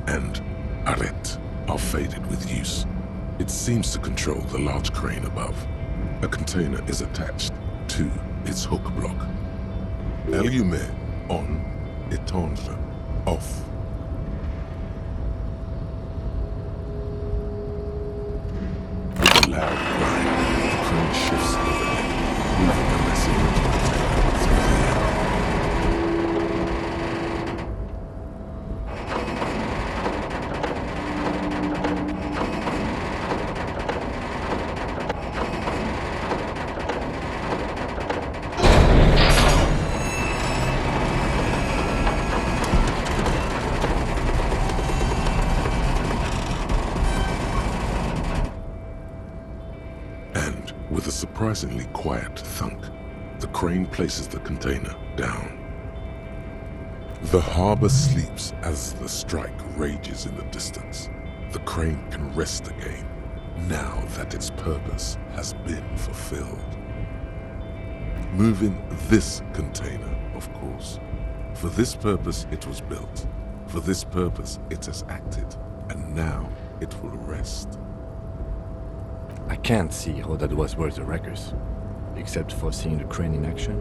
and arete are faded with use. It seems to control the large crane above. A container is attached to its hook block. Elysium on, PT12 off. With a loud whine, the crane shifts overhead, moving a massive metal container through the air. With a surprisingly quiet thunk, the crane places the container down. The harbor sleeps as the strike rages in the distance. The crane can rest again, now that its purpose has been fulfilled. Moving this container, of course. For this purpose it was built. For this purpose it has acted, and now it will rest. I can't see how that was worth the ruckus, except for seeing the crane in action,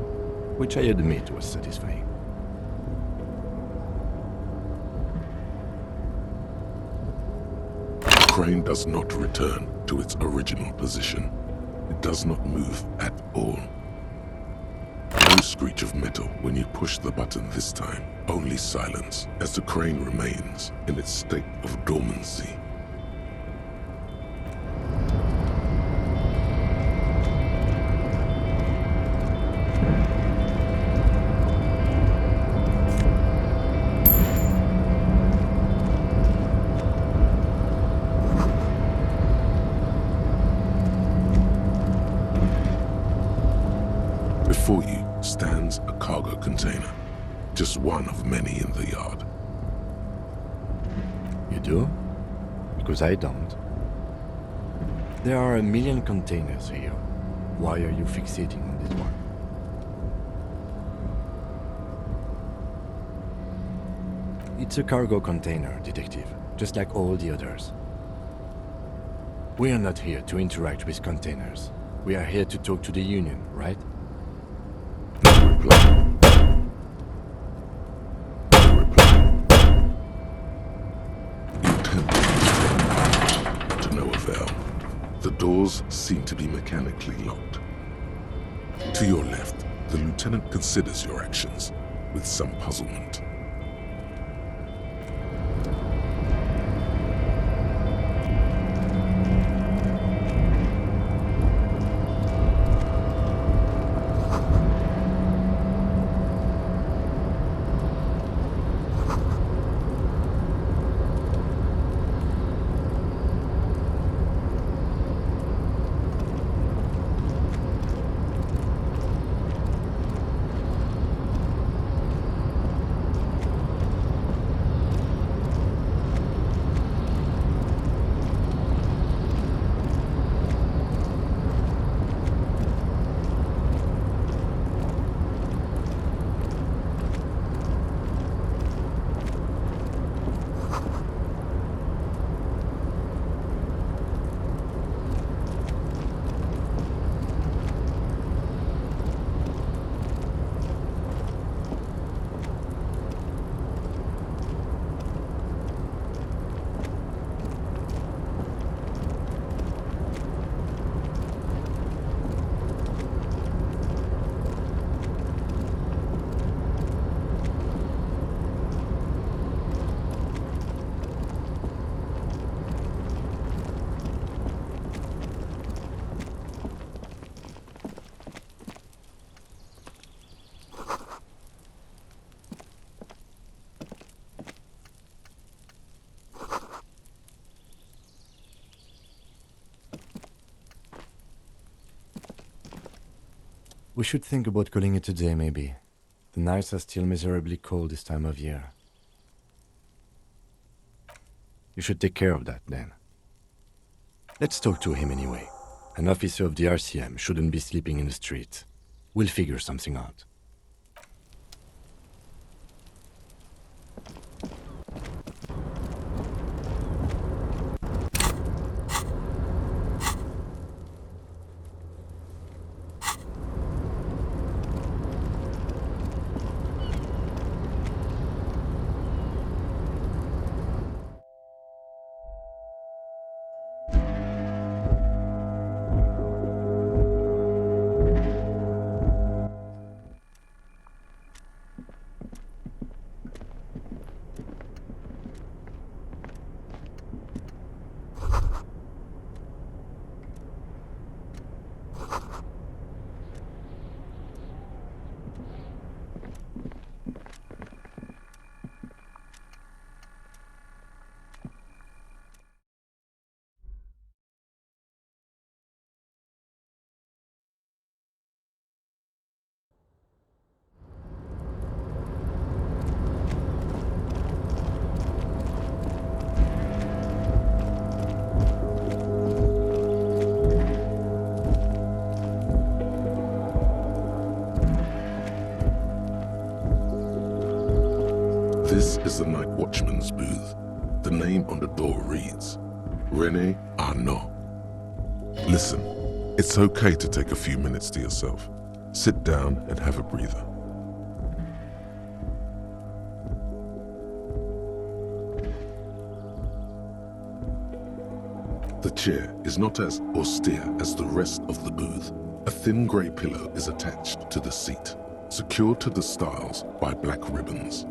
which I admit was satisfying. The crane does not return to its original position. It does not move at all. No screech of metal when you push the button this time, only silence as the crane remains in its state of dormancy. Before you stands a cargo container, just one of many in the yard. You do? Because I don't. There are a million containers here. Why are you fixating on this one? It's a cargo container, Detective, just like all the others. We are not here to interact with containers. We are here to talk to the Union, right? No reply. No reply. You attempt to no avail. The doors seem to be mechanically locked. To your left, the lieutenant considers your actions with some puzzlement. We should think about calling it a day, maybe. The nights are still miserably cold this time of year. You should take care of that, then. Let's talk to him anyway. An officer of the RCM shouldn't be sleeping in the street. We'll figure something out. watchman's booth. The name on the door reads, René Arnaud. Listen, it's okay to take a few minutes to yourself. Sit down and have a breather. The chair is not as austere as the rest of the booth. A thin grey pillow is attached to the seat, secured to the stiles by black ribbons.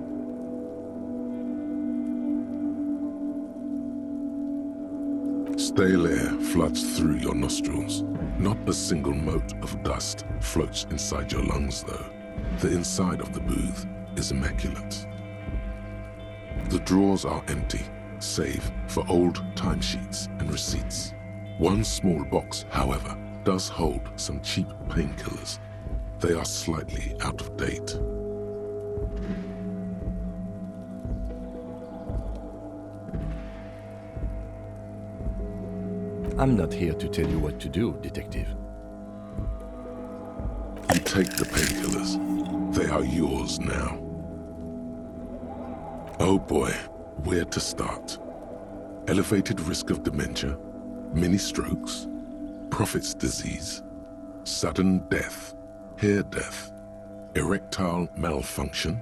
Stale air floods through your nostrils. Not a single mote of dust floats inside your lungs, though. The inside of the booth is immaculate. The drawers are empty, save for old timesheets and receipts. One small box, however, does hold some cheap painkillers. They are slightly out of date. I'm not here to tell you what to do, Detective. You take the painkillers. They are yours now. Oh boy, where to start? Elevated risk of dementia, mini strokes, Prophet's disease, sudden death, hair death, erectile malfunction,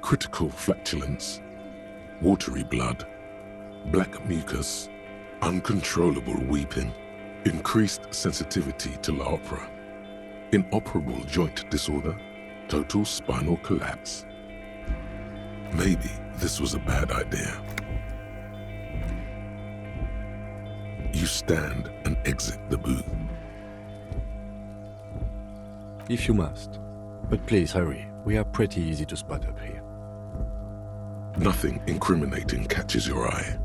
critical flatulence, watery blood, black mucus, uncontrollable weeping, increased sensitivity to La Opera, inoperable joint disorder, total spinal collapse. Maybe this was a bad idea. You stand and exit the booth. If you must. But please hurry. We are pretty easy to spot up here. Nothing incriminating catches your eye.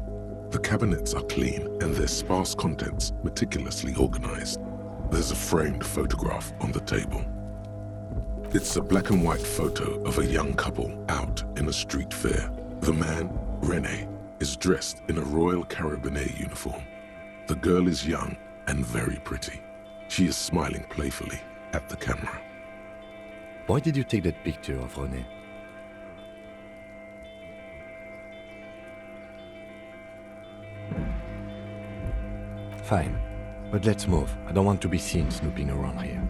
The cabinets are clean and their sparse contents meticulously organized. There's a framed photograph on the table. It's a black and white photo of a young couple out in a street fair. The man, René, is dressed in a Royal Carabinieri uniform. The girl is young and very pretty. She is smiling playfully at the camera. Why did you take that picture of René? Fine, but let's move. I don't want to be seen snooping around here.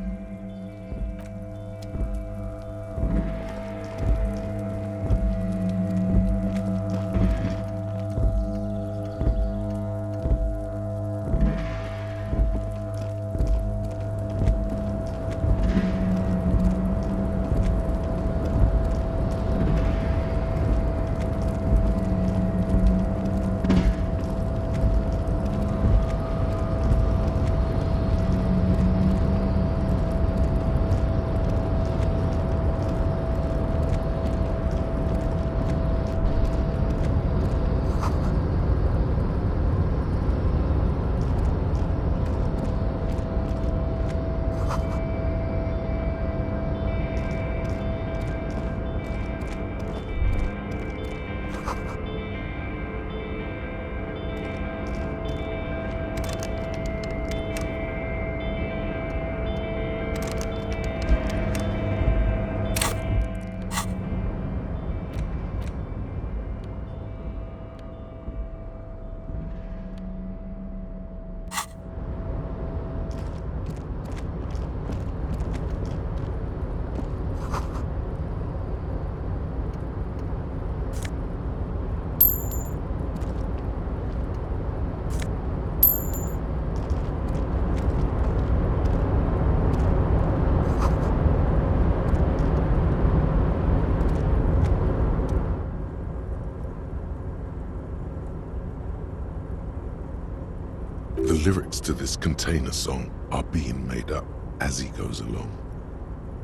The lyrics to this container song are being made up as he goes along.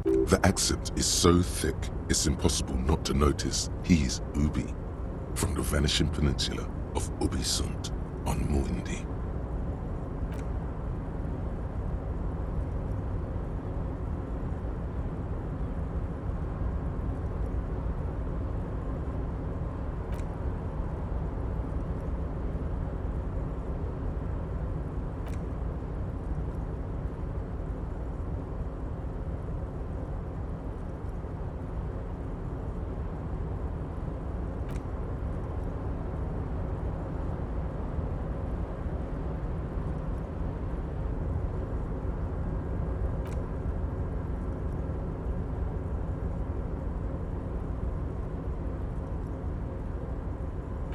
The accent is so thick, it's impossible not to notice he's Ubi, from the vanishing peninsula of Ubisund on Muindi.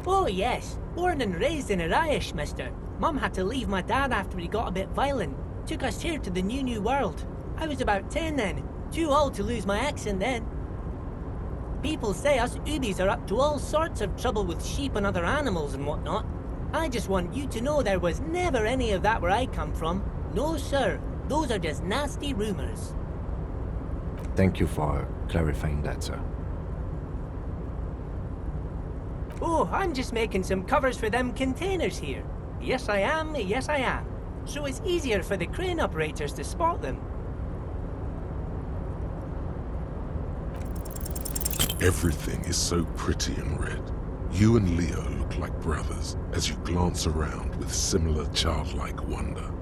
Oh yes, born and raised in Irish, mister. Mum had to leave my dad after he got a bit violent. Took us here to the new world. I was about 10 then, too old to lose my accent then. People say us Ubis are up to all sorts of trouble with sheep and other animals and whatnot. I just want you to know there was never any of that where I come from. No sir, those are just nasty rumors. Thank you for clarifying that, sir. Oh, I'm just making some covers for them containers here. Yes I am, yes I am. So it's easier for the crane operators to spot them. Everything is so pretty and red. You and Leo look like brothers as you glance around with similar childlike wonder.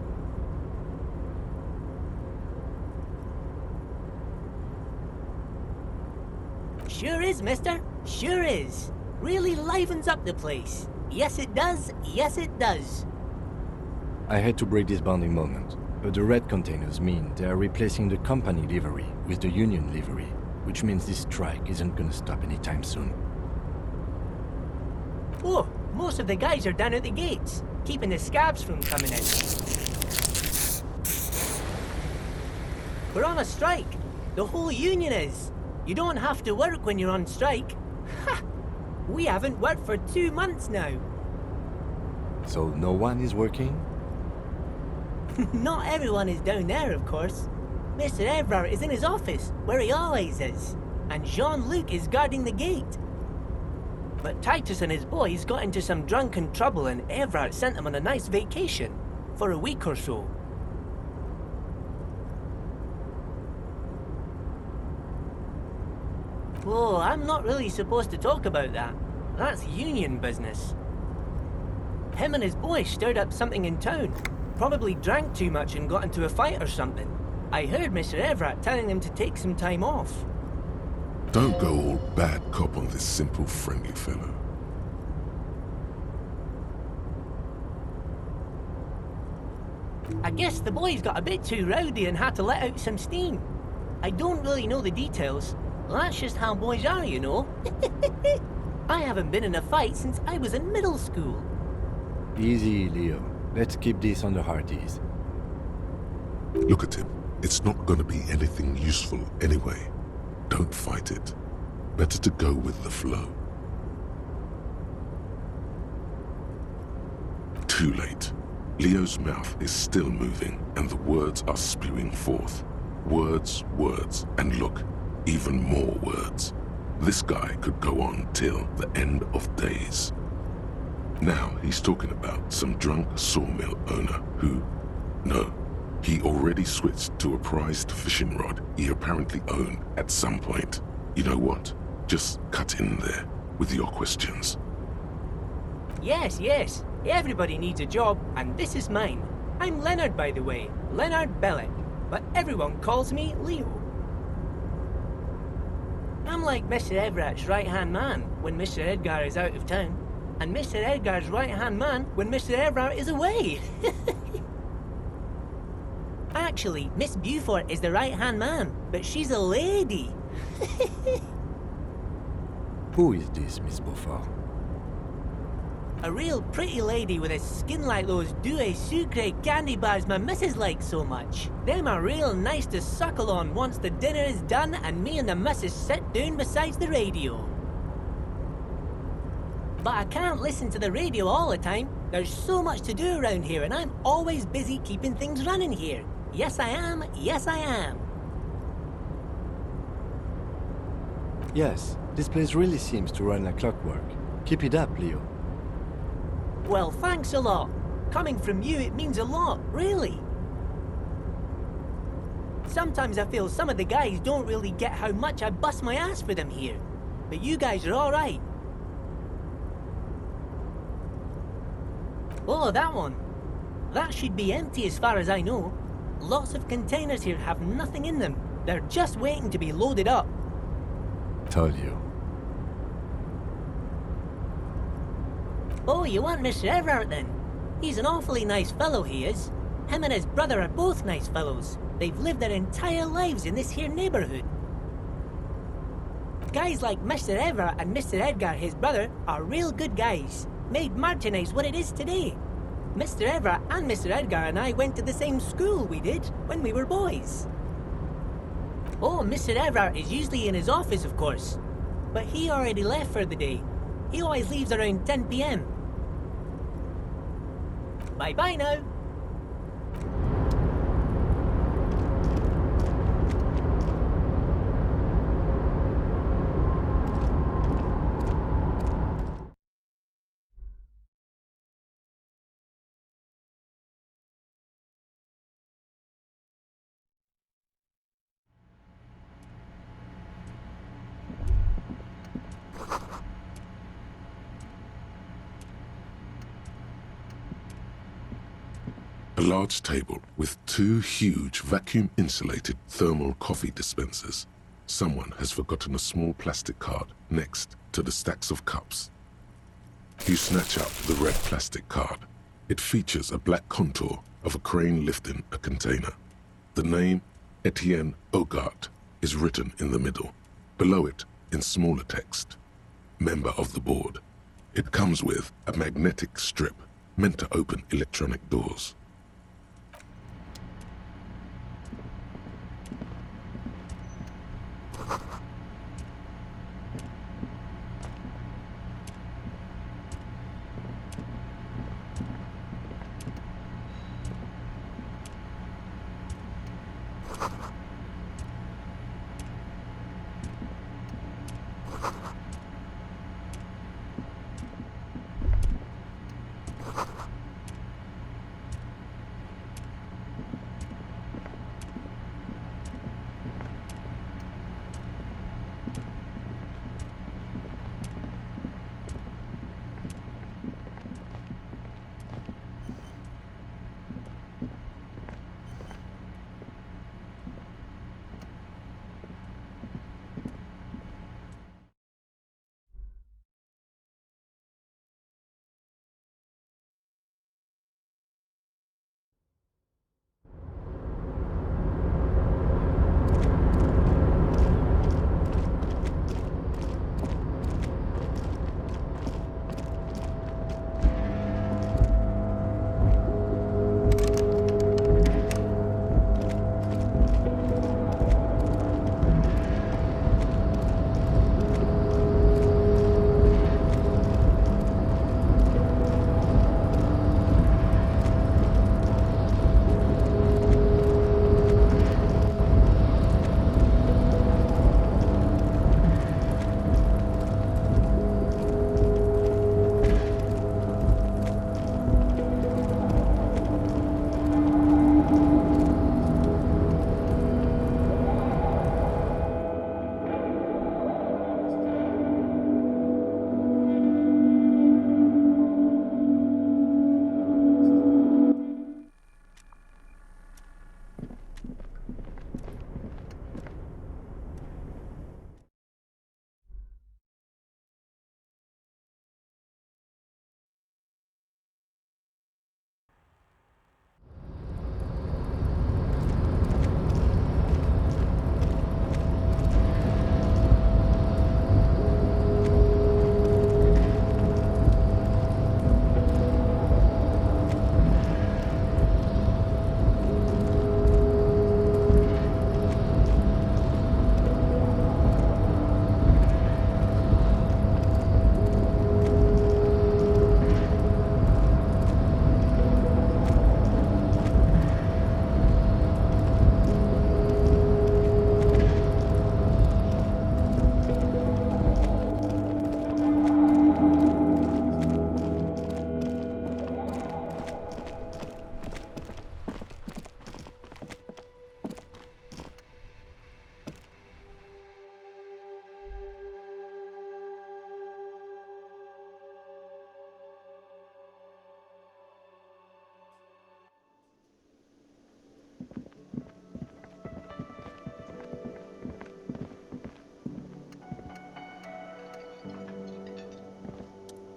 Sure is, mister. Sure is. Really livens up the place. Yes it does, yes it does. I had to break this bonding moment, but the red containers mean they are replacing the company livery with the union livery, which means this strike isn't gonna stop anytime soon. Oh, most of the guys are down at the gates, keeping the scabs from coming in. We're on a strike. The whole union is. You don't have to work when you're on strike. Ha! We haven't worked for 2 months now. So no one is working? Not everyone is down there, of course. Mr. Evrard is in his office, where he always is. And Jean-Luc is guarding the gate. But Titus and his boys got into some drunken trouble and Evrard sent them on a nice vacation. For a week or so. Oh, I'm not really supposed to talk about that. That's union business. Him and his boys stirred up something in town. Probably drank too much and got into a fight or something. I heard Mr. Everett telling them to take some time off. Don't go all bad cop on this simple, friendly fellow. I guess the boys got a bit too rowdy and had to let out some steam. I don't really know the details. That's just how boys are, you know. I haven't been in a fight since I was in middle school. Easy, Leo. Let's keep this on the hard ease. Look at him. It's not gonna be anything useful anyway. Don't fight it. Better to go with the flow. Too late. Leo's mouth is still moving and the words are spewing forth. Words, words, and look, even more words. This guy could go on till the end of days. Now he's talking about some drunk sawmill owner who, no, he already switched to a prized fishing rod he apparently owned at some point. You know what? Just cut in there with your questions. Yes, yes. Everybody needs a job, and this is mine. I'm Leonard, by the way. Leonard Bellick. But everyone calls me Leo. I'm like Mr. Everett's right-hand man when Mr. Edgar is out of town. And Mr. Edgar's right-hand man when Mr. Everett is away. Actually, Miss Beaufort is the right-hand man, but she's a lady. Who is this, Miss Beaufort? A real pretty lady with a skin like those Douai Sucre candy bars my missus likes so much. Them are real nice to suckle on once the dinner is done and me and the missus sit down beside the radio. But I can't listen to the radio all the time. There's so much to do around here and I'm always busy keeping things running here. Yes I am, yes I am. Yes, this place really seems to run like clockwork. Keep it up, Leo. Well, thanks a lot. Coming from you, it means a lot, really. Sometimes I feel some of the guys don't really get how much I bust my ass for them here. But you guys are alright. Oh, that one. That should be empty as far as I know. Lots of containers here have nothing in them. They're just waiting to be loaded up. Told you. Oh, you want Mr. Everett then? He's an awfully nice fellow, he is. Him and his brother are both nice fellows. They've lived their entire lives in this here neighborhood. Guys like Mr. Everett and Mr. Edgar, his brother, are real good guys. Made Martinez what it is today. Mr. Everett and Mr. Edgar and I went to the same school we did when we were boys. Oh, Mr. Everett is usually in his office, of course. But he already left for the day. He always leaves around 10 p.m. Bye-bye now. A large table with 2 huge vacuum-insulated thermal coffee dispensers. Someone has forgotten a small plastic card next to the stacks of cups. You snatch out the red plastic card. It features a black contour of a crane lifting a container. The name, Etienne Hogarth, is written in the middle. Below it, in smaller text, member of the board. It comes with a magnetic strip meant to open electronic doors.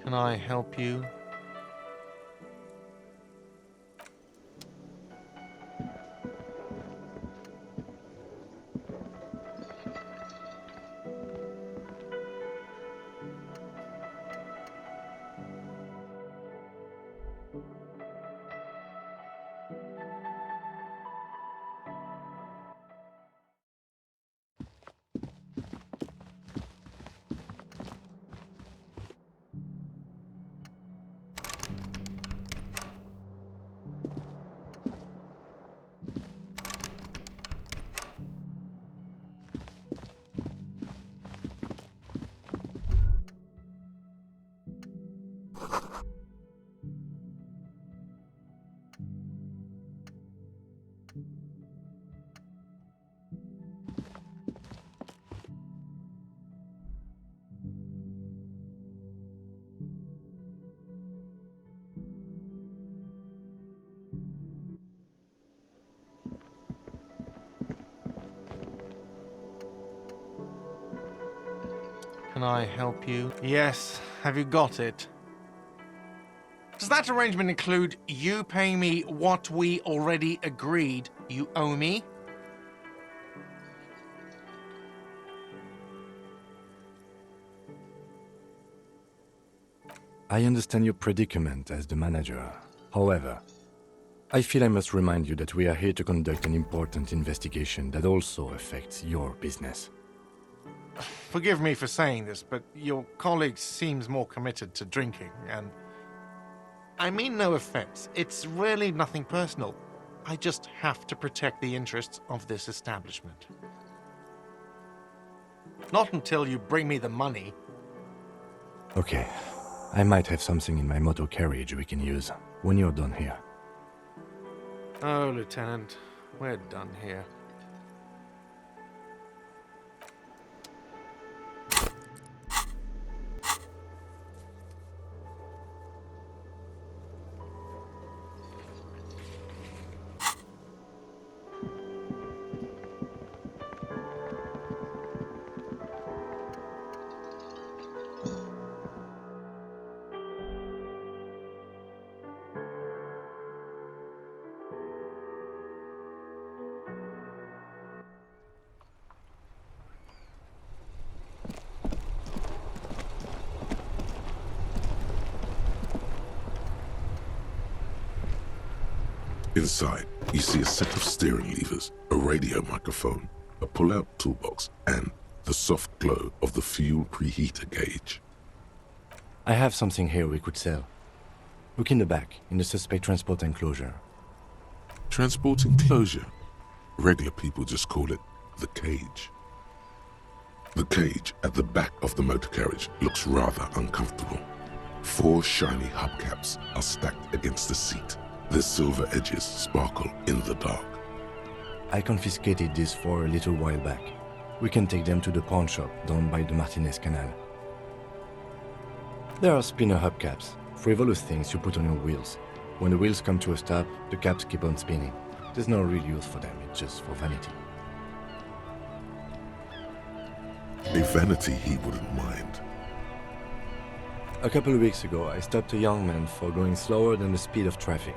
Can I help you? Can I help you? Yes. Have you got it? Does that arrangement include you paying me what we already agreed you owe me? I understand your predicament as the manager. However, I feel I must remind you that we are here to conduct an important investigation that also affects your business. Forgive me for saying this, but your colleague seems more committed to drinking, and I mean no offense. It's really nothing personal. I just have to protect the interests of this establishment. Not until you bring me the money. Okay, I might have something in my motor carriage we can use when you're done here. Oh, Lieutenant, we're done here. Inside, you see a set of steering levers, a radio microphone, a pull-out toolbox, and the soft glow of the fuel preheater gauge. I have something here we could sell. Look in the back, in the suspect transport enclosure. Transport enclosure. Regular people just call it the cage. The cage at the back of the motor carriage looks rather uncomfortable. 4 shiny hubcaps are stacked against the seat. Their silver edges sparkle in the dark. I confiscated these 4 a little while back. We can take them to the pawn shop down by the Martinez Canal. There are spinner hubcaps, frivolous things you put on your wheels. When the wheels come to a stop, the caps keep on spinning. There's no real use for them, it's just for vanity. A vanity he wouldn't mind. A couple of weeks ago, I stopped a young man for going slower than the speed of traffic.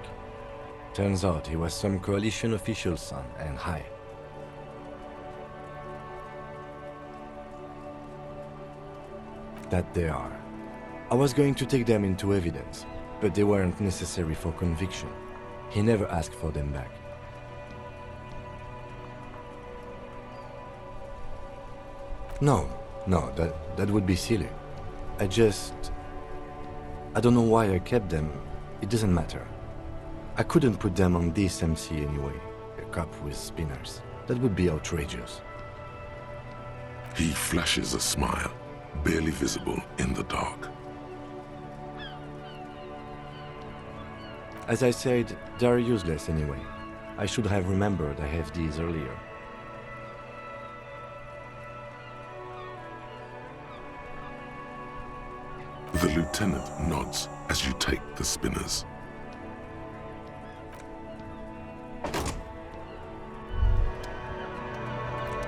Turns out he was some coalition official's son and high. That they are. I was going to take them into evidence, but they weren't necessary for conviction. He never asked for them back. No, that would be silly. I don't know why I kept them. It doesn't matter. I couldn't put them on this MC anyway. A cop with spinners. That would be outrageous. He flashes a smile, barely visible in the dark. As I said, they are useless anyway. I should have remembered I have these earlier. The lieutenant nods as you take the spinners.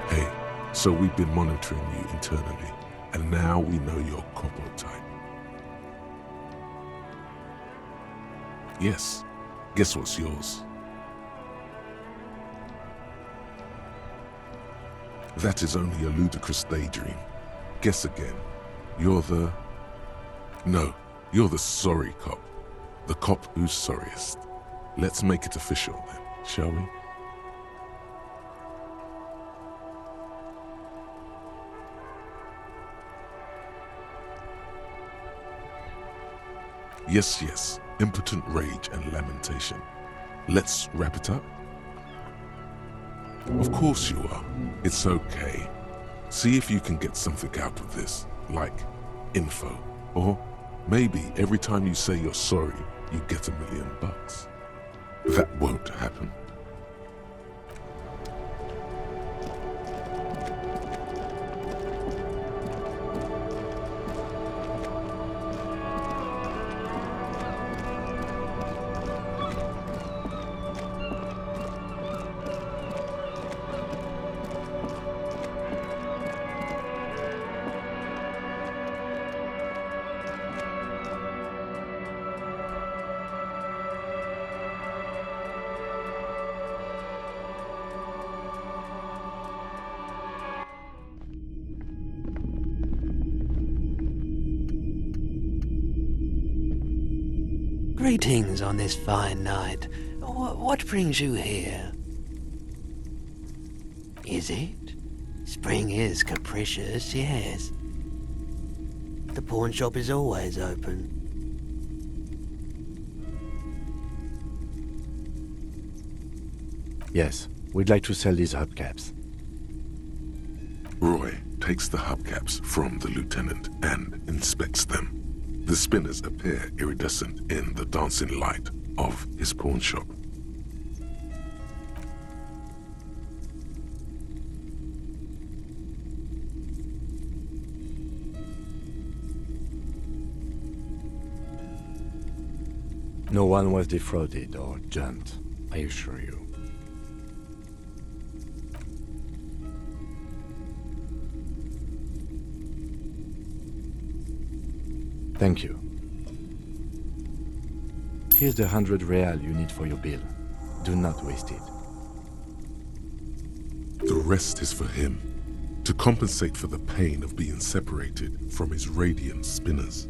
Hey, so we've been monitoring you internally, and now we know your copper type. Yes, guess what's yours? That is only a ludicrous daydream. Guess again. You're the sorry cop. The cop who's sorriest. Let's make it official then, shall we? Yes, impotent rage and lamentation. Let's wrap it up? Of course you are. It's okay. See if you can get something out of this, like info. Or maybe every time you say you're sorry, you get $1 million. That won't happen. Greetings on this fine night. What brings you here? Is it? Spring is capricious, yes. The pawn shop is always open. Yes, we'd like to sell these hubcaps. Roy takes the hubcaps from the lieutenant and inspects them. The spinners appear iridescent in the dancing light of his pawn shop. No one was defrauded or jumped, I assure you. Thank you. Here's the 100 real you need for your bill. Do not waste it. The rest is for him, to compensate for the pain of being separated from his radiant spinners.